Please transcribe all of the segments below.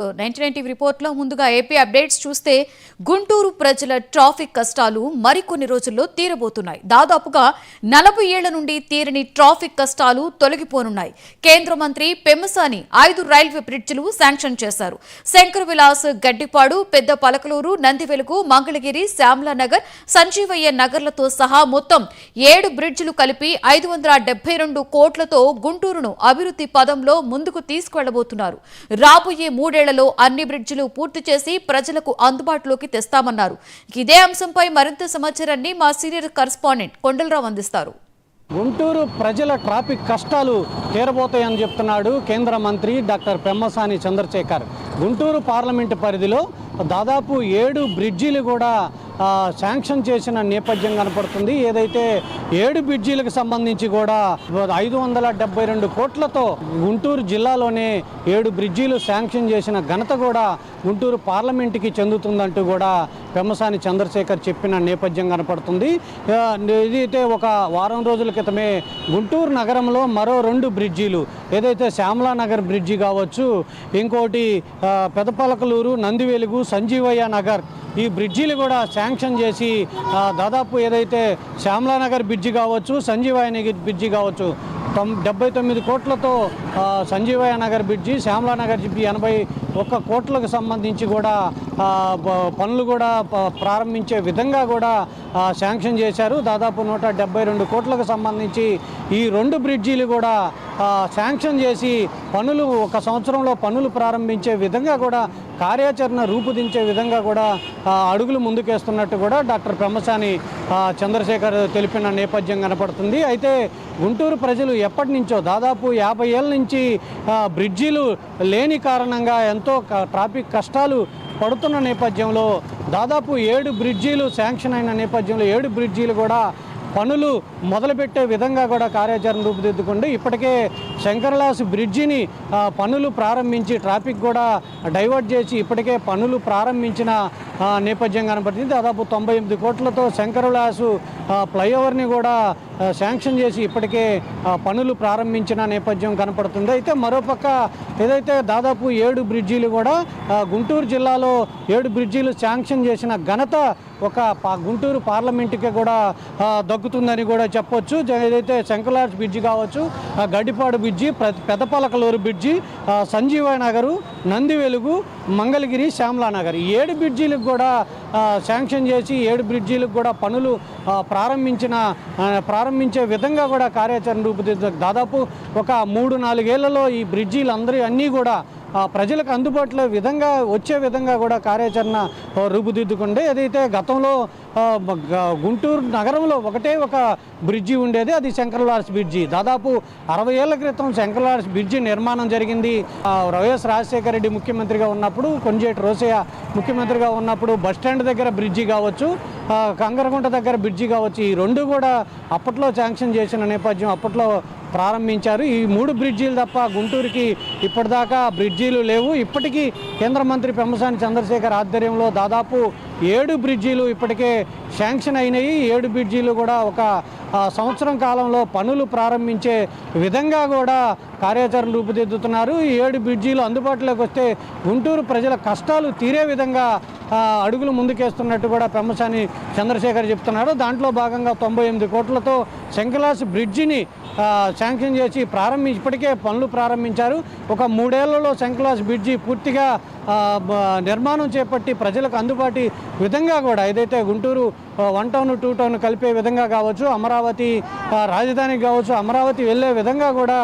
1990 రిపోర్ట్లో ముందుగా AP updates చూస్తే గుంటూరు ప్రజల ట్రాఫిక్ కష్టాలు మరికొన్ని రోజుల్లో తీరబోతున్నాయి. దాదాపుగా 40 ఏళ్ల నుండి తీరని ట్రాఫిక్ కష్టాలు తొలగిపోనున్నాయి. కేంద్ర మంత్రి పెమ్మసాని 5 రైల్వే బ్రిడ్జిలు శాంక్షన్ చేశారు. శంకర్ విలాస్, గడ్డిపాడు, పెద్ద పలకలూరు, నందివెలుగు, మంగళగిరి, శ్యామలానగర్, సంజీవయ్య నగర్లతో సహా మొత్తం 7 బ్రిడ్జిలు కలిపి 572 కోట్లతో గుంటూరును అభివృద్ధి పదంలో ముందుకు తీసుకువెళ్లబోతున్నారు. రాబోయే 3 ఏళ్లలో అన్ని బ్రిడ్జిలు పూర్తి చేసి ప్రజలకు అందుబాటులోకి తెస్తామన్నారు. ఇదే అంశంపై మరింత సమాచారాన్ని మా సీనియర్ కరెస్పాండెంట్ కొండలరావు అందిస్తారు. గుంటూరు ప్రజల ట్రాఫిక్ కష్టాలు తీరబోతాయని చెప్తున్నాడు కేంద్ర మంత్రి డాక్టర్ పెమ్మసాని చంద్రశేఖర్. గుంటూరు పార్లమెంటు పరిధిలో దాదాపు 7 బ్రిడ్జీలు కూడా శాంక్షన్ చేసిన నేపథ్యం కనపడుతుంది. ఏదైతే 7 బ్రిడ్జీలకు సంబంధించి కూడా 572 కోట్లతో గుంటూరు జిల్లాలోనే 7 బ్రిడ్జీలు శాంక్షన్ చేసిన ఘనత కూడా గుంటూరు పార్లమెంటుకి చెందుతుందంటూ కూడా పెమ్మసాని చంద్రశేఖర్ చెప్పిన నేపథ్యం కనపడుతుంది. ఇదైతే ఒక వారం రోజుల క్రితమే గుంటూరు నగరంలో మరో 2 బ్రిడ్జీలు, ఏదైతే శ్యామలానగర్ బ్రిడ్జి కావచ్చు, ఇంకోటి పెదపలకలూరు, నందివెలుగు, సంజీవయ్య నగర్, ఈ బ్రిడ్జీలు కూడా శాంక్షన్ చేసి దాదాపు ఏదైతే శ్యామలానగర్ బ్రిడ్జి కావచ్చు, సంజీవయ్య నగర్ బ్రిడ్జి కావచ్చు 79 కోట్లతో సంజీవయ్య నగర్ బ్రిడ్జి, శ్యామలానగర్ బ్రిడ్జి 81 కోట్లకు సంబంధించి కూడా పనులు కూడా ప్రారంభించే విధంగా కూడా శాంక్షన్ చేశారు. దాదాపు 172 కోట్లకు సంబంధించి ఈ 2 బ్రిడ్జీలు కూడా శాంక్షన్ చేసి పనులు 1 సంవత్సరంలో పనులు ప్రారంభించే విధంగా కూడా కార్యాచరణ రూపుదించే విధంగా కూడా అడుగులు ముందుకేస్తున్నట్టు కూడా డాక్టర్ పెమ్మసాని చంద్రశేఖర్ తెలిపిన నేపథ్యం కనపడుతుంది. అయితే గుంటూరు ప్రజలు ఎప్పటి నుంచో దాదాపు 50 ఏళ్ళ నుంచి బ్రిడ్జీలు లేని కారణంగా ఎంతో ట్రాఫిక్ కష్టాలు పడుతున్న నేపథ్యంలో దాదాపు 7 బ్రిడ్జీలు శాంక్షన్ అయిన నేపథ్యంలో 7 బ్రిడ్జీలు కూడా పనులు మొదలుపెట్టే విధంగా కూడా కార్యాచరణ రూపుదిద్దుకుంటూ ఇప్పటికే శంకర్లాస్ బ్రిడ్జిని పనులు ప్రారంభించి ట్రాఫిక్ కూడా డైవర్ట్ చేసి ఇప్పటికే పనులు ప్రారంభించిన నేపథ్యం కనపడుతుంది. దాదాపు 98 కోట్లతో శంకర్లాస్ ఫ్లైఓవర్ని కూడా శాంక్షన్ చేసి ఇప్పటికే పనులు ప్రారంభించిన నేపథ్యం కనపడుతుంది. అయితే మరోపక్క ఏదైతే దాదాపు 7 బ్రిడ్జీలు కూడా గుంటూరు జిల్లాలో 7 బ్రిడ్జీలు శాంక్షన్ చేసిన ఘనత ఒక గుంటూరు పార్లమెంటుకి కూడా దక్కుతుందని కూడా చెప్పొచ్చు. ఏదైతే శంకర్లాస్ బ్రిడ్జి కావచ్చు, గడ్డిపాడు బ్రిడ్జి, పెదపలకలూరు బ్రిడ్జి, సంజీవయ్య నగరు, నందివెలుగు, మంగళగిరి, శ్యామలానగర్ 7 బ్రిడ్జీలకు కూడా శాంక్షన్ చేసి 7 బ్రిడ్జీలకు కూడా పనులు ప్రారంభించే విధంగా కూడా కార్యాచరణ రూపుదిద్దారు. దాదాపు ఒక 3-4 ఏళ్లలో ఈ బ్రిడ్జీలు అన్నీ కూడా ప్రజలకు అందుబాటులో వచ్చే విధంగా కూడా కార్యాచరణ రూపుదిద్దుకుంటే, ఏదైతే గతంలో గుంటూరు నగరంలో ఒక బ్రిడ్జి ఉండేది, అది శంకర్లాస్ బ్రిడ్జి. దాదాపు 60 ఏళ్ల క్రితం శంకర్లాస్ బ్రిడ్జి నిర్మాణం జరిగింది. వైఎస్ రాజశేఖర రెడ్డి ముఖ్యమంత్రిగా ఉన్నప్పుడు, కొంజేటి రోసయ్య ముఖ్యమంత్రిగా ఉన్నప్పుడు బస్టాండ్ దగ్గర బ్రిడ్జి కావచ్చు, కంగరగుంట దగ్గర బ్రిడ్జి కావచ్చు, ఈ 2 కూడా అప్పట్లో శాంక్షన్ చేసిన నేపథ్యం అప్పట్లో ప్రారంభించారు. ఈ 3 బ్రిడ్జీలు తప్ప గుంటూరుకి ఇప్పటిదాకా బ్రిడ్జీలు లేవు. ఇప్పటికీ కేంద్ర మంత్రి పెమ్మసాని చంద్రశేఖర్ ఆధ్వర్యంలో దాదాపు 7 బ్రిడ్జీలు ఇప్పటికే శాంక్షన్ అయినాయి. 7 బ్రిడ్జీలు కూడా ఒక సంవత్సరం కాలంలో పనులు ప్రారంభించే విధంగా కూడా కార్యాచరణ రూపుదిద్దుతున్నారు. ఈ 7 బ్రిడ్జీలు అందుబాటులోకి వస్తే గుంటూరు ప్రజల కష్టాలు తీరే విధంగా అడుగులు ముందుకేస్తున్నట్టు కూడా పెమ్మసాని చంద్రశేఖర్ చెప్తున్నారు. దాంట్లో భాగంగా 98 కోట్లతో శంకర్లాస్ బ్రిడ్జిని శాంక్షన్ చేసి ఇప్పటికే పనులు ప్రారంభించారు. ఒక 3 ఏళ్లలో శంకర్లాస్ బ్రిడ్జి పూర్తిగా నిర్మాణం చేపట్టి ప్రజలకు అందుబాటు విధంగా కూడా ఏదైతే గుంటూరు 1 టౌన్ 2 టౌన్ కలిపే విధంగా కావచ్చు, అమరావతి రాజధానికి కావచ్చు, అమరావతి వెళ్ళే విధంగా కూడా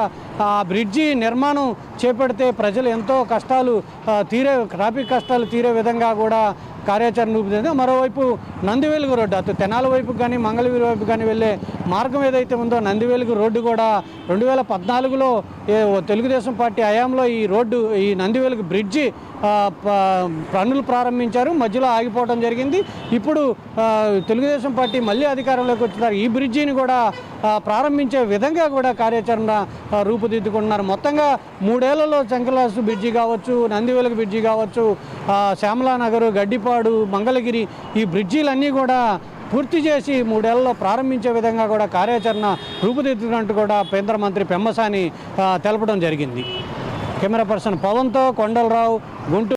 ఆ బ్రిడ్జి నిర్మాణం చేపడితే ప్రజలు ఎంతో ట్రాఫిక్ కష్టాలు తీరే విధంగా కూడా కార్యాచరణ రూపుదిద్ది. మరోవైపు నందివెలుగు రోడ్డు, అటు తెనాలి వైపుకి కానీ మంగళగిరి వైపు కానీ వెళ్ళే మార్గం ఏదైతే ఉందో నందివెలుగు రోడ్డు కూడా 2014లో తెలుగుదేశం పార్టీ హయాంలో ఈ నందివెలుగు బ్రిడ్జి పనులు ప్రారంభించారు, మధ్యలో ఆగిపోవడం జరిగింది. ఇప్పుడు తెలుగుదేశం పార్టీ మళ్ళీ అధికారంలోకి వచ్చినారు. ఈ బ్రిడ్జిని కూడా ప్రారంభించే విధంగా కూడా కార్యాచరణ రూపుదిద్దుకుంటున్నారు. మొత్తంగా 3 ఏళ్లలో శంకర్లాస్ బ్రిడ్జి కావచ్చు, నందివెలుగు బ్రిడ్జి కావచ్చు, శ్యామలానగర్, గడ్డిపాడు, మంగళగిరి ఈ బ్రిడ్జీలన్నీ కూడా పూర్తి చేసి 3 ఏళ్లలో ప్రారంభించే విధంగా కూడా కార్యాచరణ రూపుదిద్దుతున్నట్టు కూడా కేంద్ర మంత్రి పెమ్మసాని తెలపడం జరిగింది. కెమెరా పర్సన్ పవన్తో కొండలరావు, గుంటూరు.